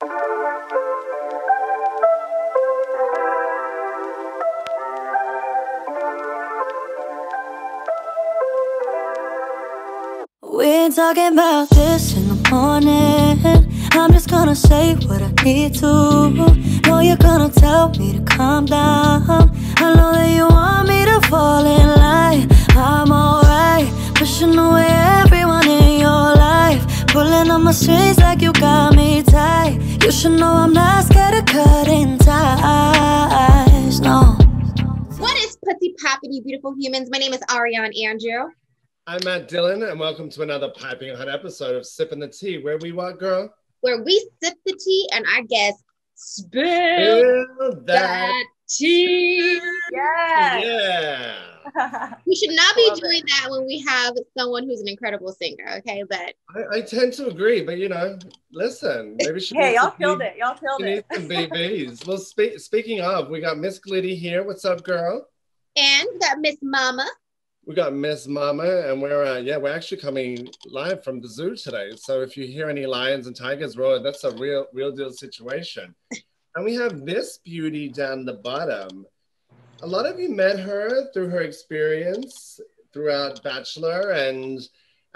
We ain't talking about this in the morning. I'm just gonna say what I need to. Know you're gonna tell me to calm down. I know that you want me to fall in line. I'm alright, pushing away everyone in your life, pulling on my strings like you got me tight. You should know I'm not scared of cutting ties, no. What is pussy poppin', you beautiful humans? My name is Ariane Andrew. I'm Matt Dillon, and welcome to another piping hot episode of Sipping the Tea, where we what, girl? Where we sip the tea and our guests spill that tea. Yes. Yeah. We should not be doing that when we have someone who's an incredible singer, okay? But I tend to agree, but you know, listen, maybe she. Hey, y'all killed it. Y'all killed it. Need some BBs. Well, speaking of, we got Miss Glitty here. What's up, girl? And we got Miss Mama. We got Miss Mama, and we're actually coming live from the zoo today. So if you hear any lions and tigers roar, that's a real deal situation. And we have this beauty down the bottom. A lot of you met her through her experience throughout Bachelor, and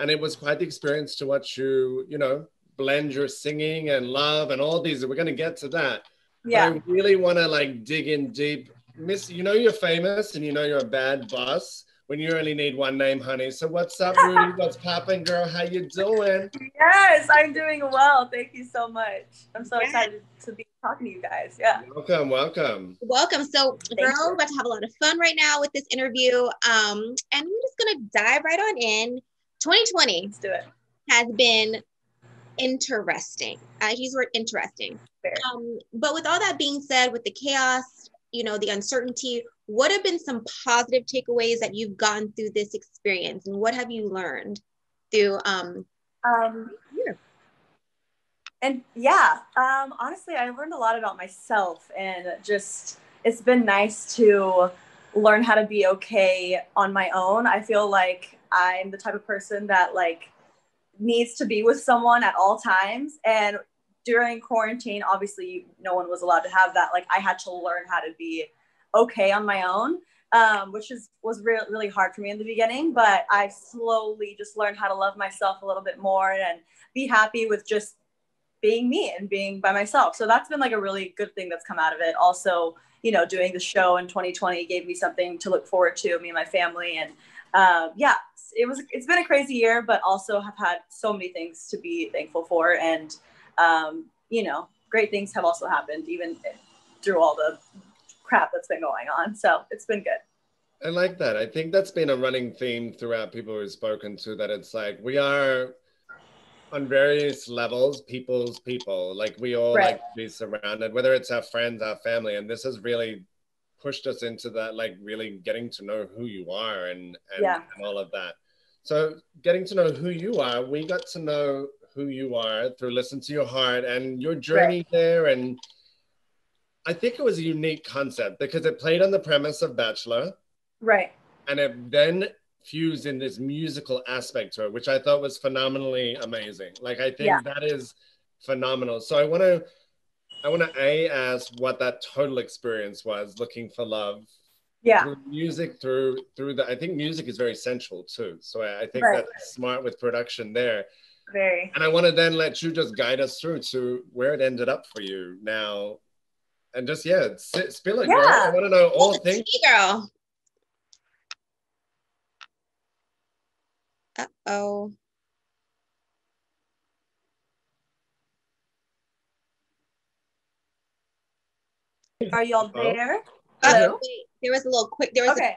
it was quite the experience to watch you, you know, blend your singing and love and all these. We're gonna get to that. Yeah. But I really wanna like dig in deep. Miss, you know you're famous and you know you're a bad boss when you only need one name, honey. So what's up, Rudi? What's poppin', girl? How you doing? Yes, I'm doing well. Thank you so much. I'm so excited to be talking to you guys. Yeah. Welcome, welcome. Welcome. So, girl, we're about to have a lot of fun right now with this interview. And we're just gonna dive right on in. 2020 Let's do it. has been interesting. I use the word interesting. But with all that being said, with the chaos, you know, the uncertainty, what have been some positive takeaways that you've gotten through this experience, and what have you learned through here? And yeah, honestly, I learned a lot about myself, and just it's been nice to learn how to be okay on my own. I feel like I'm the type of person that like needs to be with someone at all times, and during quarantine, obviously no one was allowed to have that. Like I had to learn how to be okay on my own, which was really hard for me in the beginning, but I slowly just learned how to love myself a little bit more and be happy with just being me and being by myself. So that's been like a really good thing that's come out of it. Also, you know, doing the show in 2020 gave me something to look forward to, me and my family. And yeah, it's been a crazy year, but also have had so many things to be thankful for. And you know, great things have also happened even through all the crap that's been going on. So it's been good. I like that. I think that's been a running theme throughout people we've spoken to, that it's like we are on various levels, people's people. Like we all like to be surrounded, whether it's our friends, our family, and this has really pushed us into that, like really getting to know who you are and all of that. So getting to know who you are, we got to know who you are through Listen to Your Heart and your journey there. And I think it was a unique concept because it played on the premise of Bachelor. Right. And it then fused in this musical aspect to it, which I thought was phenomenally amazing. Like, I think that is phenomenal. So I want to ask what that total experience was, looking for love. Yeah. Through music, through the, I think music is very central too. So I think that's smart with production there. Very. And I want to then let you just guide us through to where it ended up for you now. And just, spill it, girl. I want to know all things. Girl. Uh-oh. Are y'all there? Wait, there was a little quick. Okay,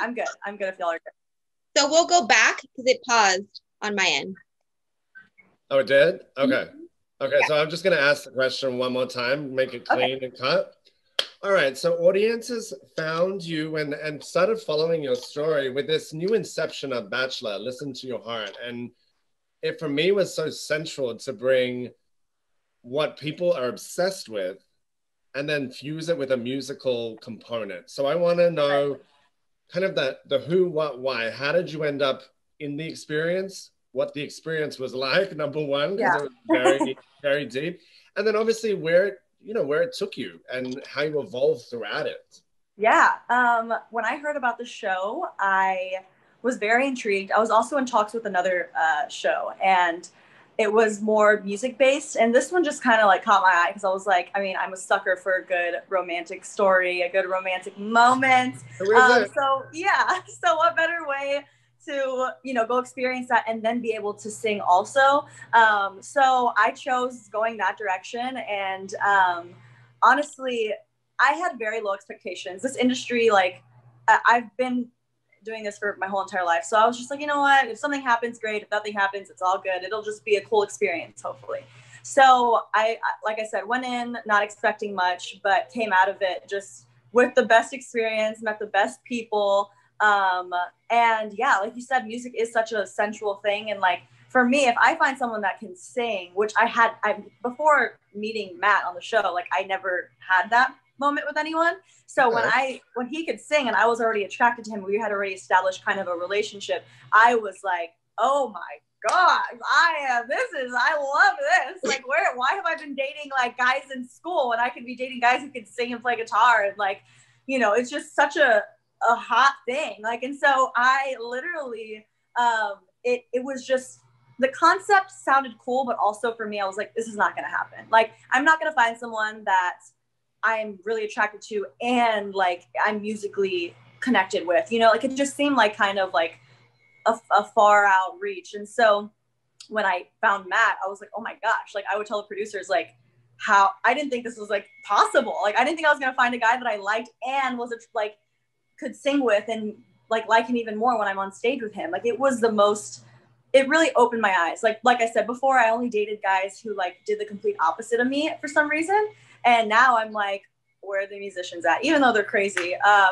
I'm good. I'm good if y'all are good. So we'll go back because it paused on my end. Oh, it did? Okay. Okay, so I'm just going to ask the question one more time, make it clean and cut. All right, so audiences found you and started following your story with this new inception of Bachelor, Listen to Your Heart. And it, for me, was so central to bring what people are obsessed with and then fuse it with a musical component. So I want to know kind of the who, what, why. How did you end up in the experience? what the experience was like, number one, because Yeah. it was very, very deep. And then obviously where it took you and how you evolved throughout it. Yeah. When I heard about the show, I was very intrigued. I was also in talks with another show, and it was more music based. And this one just kind of like caught my eye because I was like, I mean, I'm a sucker for a good romantic story, a good romantic moment. So yeah, so what better way to, go experience that and then be able to sing also. So I chose going that direction. And honestly, I had very low expectations. This industry, like, I've been doing this for my whole entire life. So I was just like, you know what? If something happens, great. If nothing happens, it's all good. It'll just be a cool experience, hopefully. So I, like I said, went in not expecting much, but came out of it just with the best experience, met the best people. And yeah, like you said, music is such a central thing. And like, for me, if I find someone that can sing, which I before meeting Matt on the show, like I never had that moment with anyone. So when he could sing and I was already attracted to him, we had already established kind of a relationship. I was like, oh my God, I love this. Like, why have I been dating like guys in school when I could be dating guys who can sing and play guitar? And like, it's just such a hot thing. Like, and so I literally, it was just, the concept sounded cool, but also for me, I was like, this is not going to happen. Like, I'm not going to find someone that I'm really attracted to and like I'm musically connected with, like it just seemed like kind of like a far out reach. And so when I found Matt, I was like, oh my gosh, like I would tell the producers like how I didn't think this was like possible. Like I didn't think I was going to find a guy that I liked and was like could sing with and like him even more when I'm on stage with him. Like it really opened my eyes. Like I said before, I only dated guys who like did the complete opposite of me for some reason. And now I'm like, where are the musicians at? Even though they're crazy. So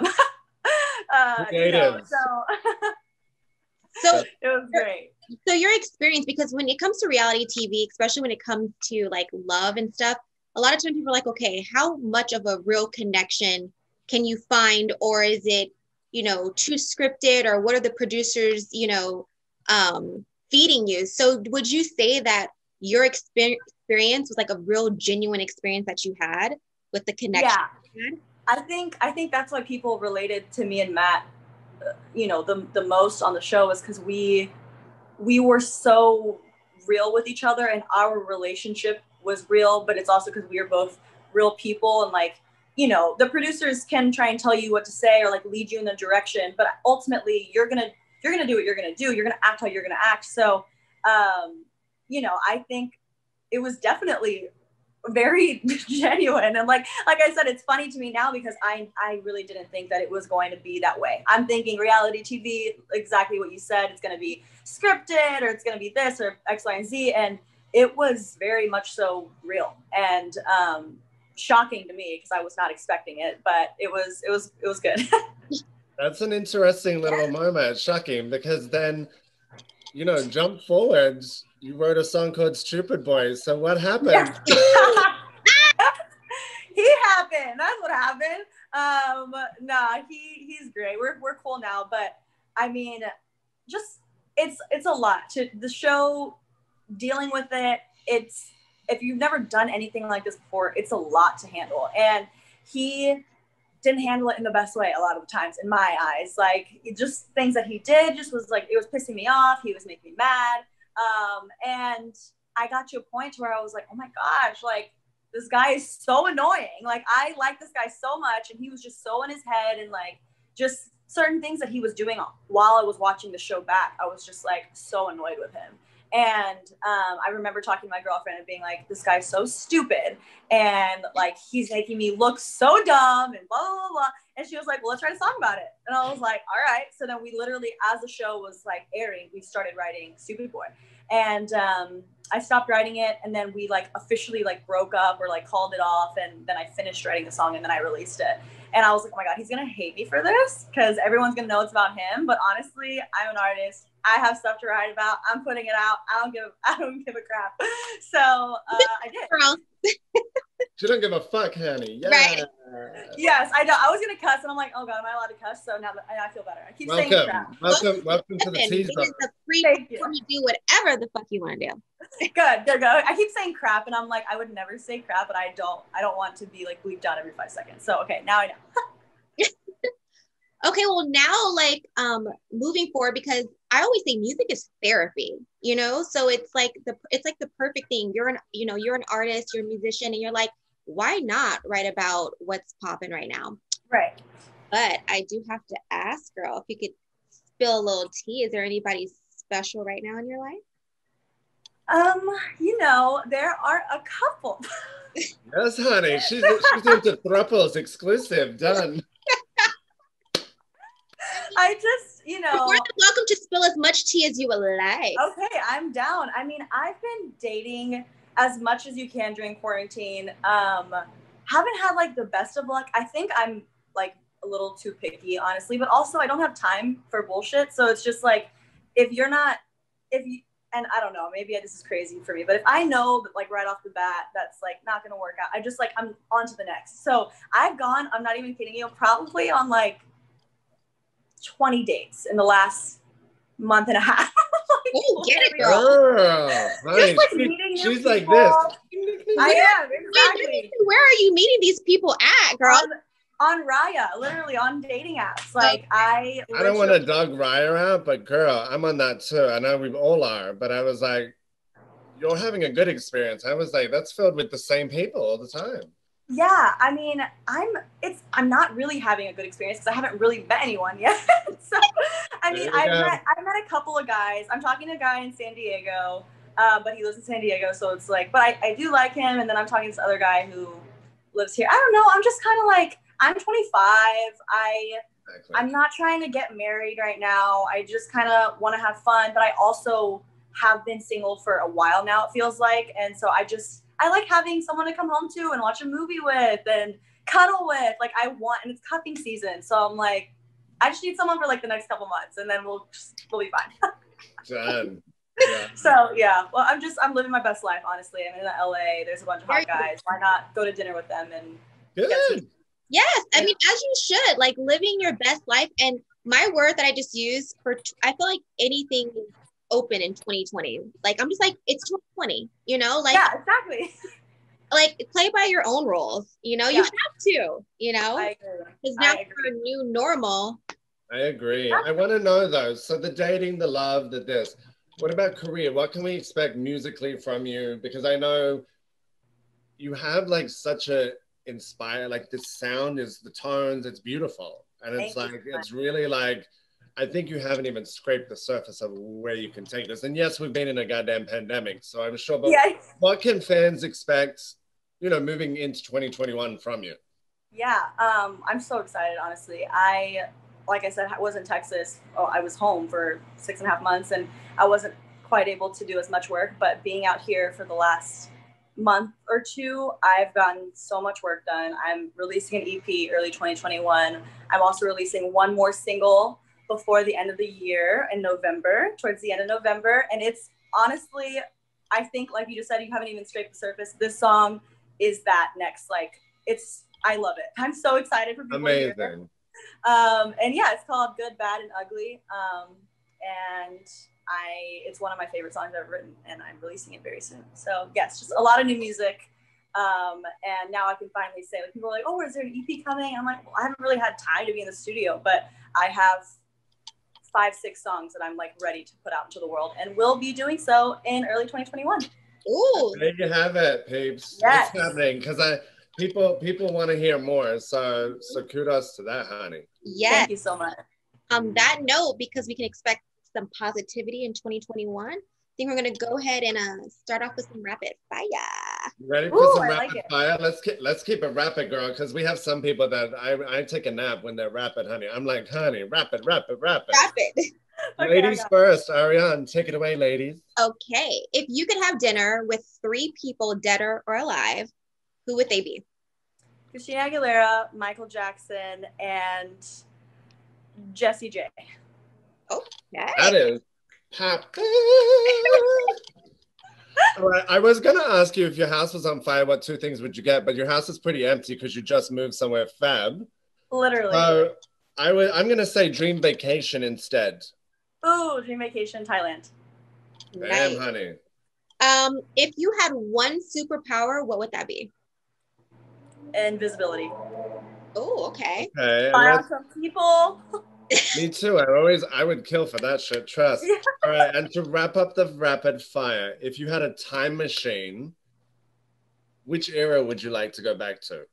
it was great. So your experience, because when it comes to reality TV, especially when it comes to like love and stuff, a lot of times people are like, okay, how much of a real connection can you find? Or is it, too scripted? Or what are the producers, feeding you? So would you say that your experience was like a real genuine experience that you had with the connection? Yeah, I think that's why people related to me and Matt, the most on the show, is because we were so real with each other and our relationship was real, but it's also because we are both real people. And like, the producers can try and tell you what to say or like lead you in a direction, but ultimately you're gonna do what you're gonna do. You're gonna act how you're gonna act. So I think it was definitely very genuine. And like I said, it's funny to me now because I really didn't think that it was going to be that way. I'm thinking reality TV, exactly what you said. It's going to be scripted or it's going to be this or X, Y, and Z. And it was very much so real and shocking to me because I was not expecting it, but it was good. That's an interesting little moment. Shocking, because then, jump forwards. You wrote a song called Stupid Boy. So what happened? Yeah. He happened. That's what happened. He's great. We're cool now, but I mean, just it's a lot to the show, dealing with it. It's, if you've never done anything like this before, it's a lot to handle. And he didn't handle it in the best way a lot of the times in my eyes. Like, just things that he did just was like, it was pissing me off. He was making me mad. And I got to a point where I was like, oh my gosh, like this guy is so annoying. Like I like this guy so much. And he was just so in his head and like just certain things that he was doing while I was watching the show back. I was just like so annoyed with him. And I remember talking to my girlfriend and being like, this guy's so stupid. And like, he's making me look so dumb and blah, blah, blah. And she was like, well, let's write a song about it. And I was like, all right. So then we literally, as the show was like airing, we started writing Stupid Boy. And I stopped writing it. And then we like officially like broke up or like called it off. And then I finished writing the song and then I released it. And I was like, oh my God, he's going to hate me for this because everyone's going to know it's about him. But honestly, I'm an artist. I have stuff to write about. I'm putting it out. I don't give a crap. So I did. She don't give a fuck, honey. Yeah. Right. Yes, I know. I was gonna cuss, and I'm like, oh god, am I allowed to cuss? So now that I feel better. I keep saying crap. Welcome to the It teaser. is a free platform to do whatever the fuck you want to do. Good. I keep saying crap, and I'm like, I would never say crap, but I don't want to be like bleeped out every 5 seconds. So okay, now I know. Okay, well now like moving forward, because I always say music is therapy, you know? So it's like the perfect thing. You're an artist, you're a musician, and you're like, why not write about what's popping right now? Right. But I do have to ask, girl, if you could spill a little tea. Is there anybody special right now in your life? There are a couple. Yes, honey. She's into thruples exclusive. Done. I just, You're welcome to spill as much tea as you would like. Okay, I'm down. I mean, I've been dating as much as you can during quarantine. Haven't had like the best of luck. I think I'm like a little too picky, honestly, but also I don't have time for bullshit. So it's just like, and I don't know, maybe this is crazy for me, but if I know that like right off the bat, that's like not going to work out, I'm on to the next. So I'm not even kidding you, probably on like 20 dates in the last month and a half. Oh, get it, girl. Nice. Just like meeting new She's people. like this. I am, exactly. Where are you meeting these people at, girl? On Raya, literally on dating apps. Like I don't want to dog Raya out, but girl, I'm on that too. I know we all are, but I was like, you're having a good experience. I was like, that's filled with the same people all the time. Yeah, I mean, I'm not really having a good experience because I haven't really met anyone yet. So, I mean, I met a couple of guys. I'm talking to a guy in San Diego, but he lives in San Diego, so it's like, but I do like him. And then I'm talking to this other guy who lives here. I don't know. I'm just kind of like, I'm 25. I'm not trying to get married right now. I just kind of want to have fun, but I also have been single for a while now, it feels like. And so I like having someone to come home to and watch a movie with and cuddle with. Like and it's cuffing season. So I'm like, I just need someone for like the next couple months and then we'll be fine. Done. Yeah. So yeah, well, I'm living my best life, honestly. I'm in LA. There's a bunch of hot guys. Why not go to dinner with them and good. Yes, I mean, as you should, like living your best life. And my word that I just used I feel like anything is open in 2020. Like, I'm just like, it's 2020, like, yeah, exactly. Like play by your own rules, you have to, I agree. Because now for a new normal. I agree. I want to know though, so the dating, the love, the this, what about career? What can we expect musically from you? Because I know you have like such a like the sound is the tones, it's beautiful. And it's it's really like, I think you haven't even scraped the surface of where you can take this. And yes, we've been in a goddamn pandemic, so I'm sure, but what can fans expect, moving into 2021 from you? Yeah, I'm so excited, honestly. Like I said, I was in Texas. I was home for 6.5 months and I wasn't quite able to do as much work, but being out here for the last month or two, I've gotten so much work done. I'm releasing an EP early 2021. I'm also releasing one more single before the end of the year in November, towards the end of November. And it's honestly, I think, like you just said, you haven't even scraped the surface. This song is that next, I love it. I'm so excited for people to hear it. And yeah, it's called Good, Bad, and Ugly. And it's one of my favorite songs I've ever written, and I'm releasing it very soon. So yes, just a lot of new music. And now I can finally say, like, people are like, oh, is there an EP coming? And I'm like, well, I haven't really had time to be in the studio, but I have 5-6 songs that I'm like ready to put out into the world, and will be doing so in early 2021. Ooh, there you have it, peeps. Yes. It's happening because people want to hear more. So kudos to that, honey. Yes. Thank you so much. On that note, because we can expect some positivity in 2021, I think we're gonna go ahead and start off with some rapid fire. You ready for some rapid fire? Let's keep it rapid, girl, because we have some people that I take a nap when they're rapid, honey. I'm like, honey, rapid. Ladies first. Ariane, take it away, ladies. Okay, if you could have dinner with 3 people, dead or alive, who would they be? Christina Aguilera, Michael Jackson, and Jessie J. Okay. That is pop. All right, I was gonna ask you if your house was on fire, what 2 things would you get? But your house is pretty empty because you just moved somewhere fab. Literally. So I'm gonna say dream vacation instead. Ooh, dream vacation, Thailand. Damn, honey. If you had one superpower, what would that be? Invisibility. Oh, okay. Okay. Fire on some people. Me too. I would kill for that shit. Trust. Yeah. All right. And to wrap up the rapid fire, if you had a time machine, which era would you like to go back to?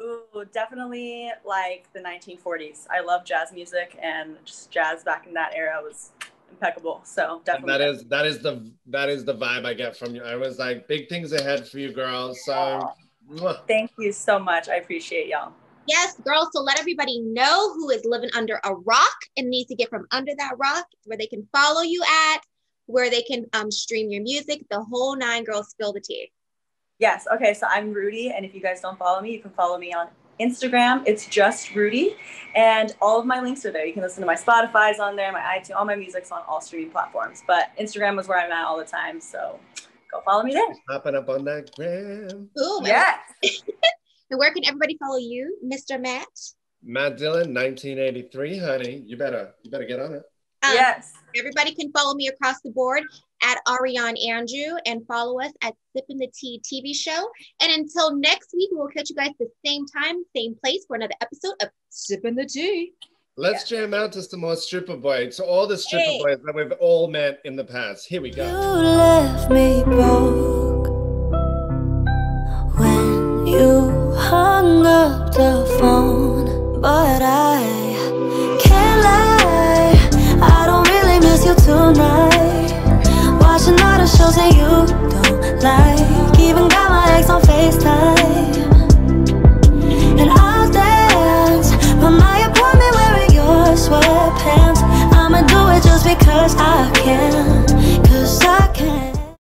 Ooh, definitely like the 1940s. I love jazz music, and just jazz back in that era was impeccable. So definitely. And that is the vibe I get from you. I was like, big things ahead for you, girls. So thank you so much. I appreciate y'all. Yes, girls. So let everybody know who is living under a rock and needs to get from under that rock, where they can follow you at, where they can stream your music, the whole 9 girls, spill the tea. Yes. Okay. So I'm Rudi. And if you guys don't follow me, you can follow me on Instagram. It's just Rudi. And all of my links are there. You can listen to my Spotify's on there, my iTunes, all my music's on all streaming platforms. But Instagram is where I'm at all the time. So go follow me there. Popping up on that gram. Ooh, yes. And where can everybody follow you, Mr. Matt? Matt Dillon, 1983, honey. You better get on it. Yes. Everybody can follow me across the board at Ariane Andrew, and follow us at Sippin' the Tea TV show. And until next week, we'll catch you guys the same time, same place for another episode of Sippin' the Tea. Let's jam out to some more stripper boy. To all the stripper boys that we've all met in the past. Here we go. You left me broke when you hung up the phone, but I can't lie, I don't really miss you tonight. Watching all the shows that you don't like, even got my ex on FaceTime. And I'll dance by my apartment wearing your sweatpants. I'ma do it just because I can.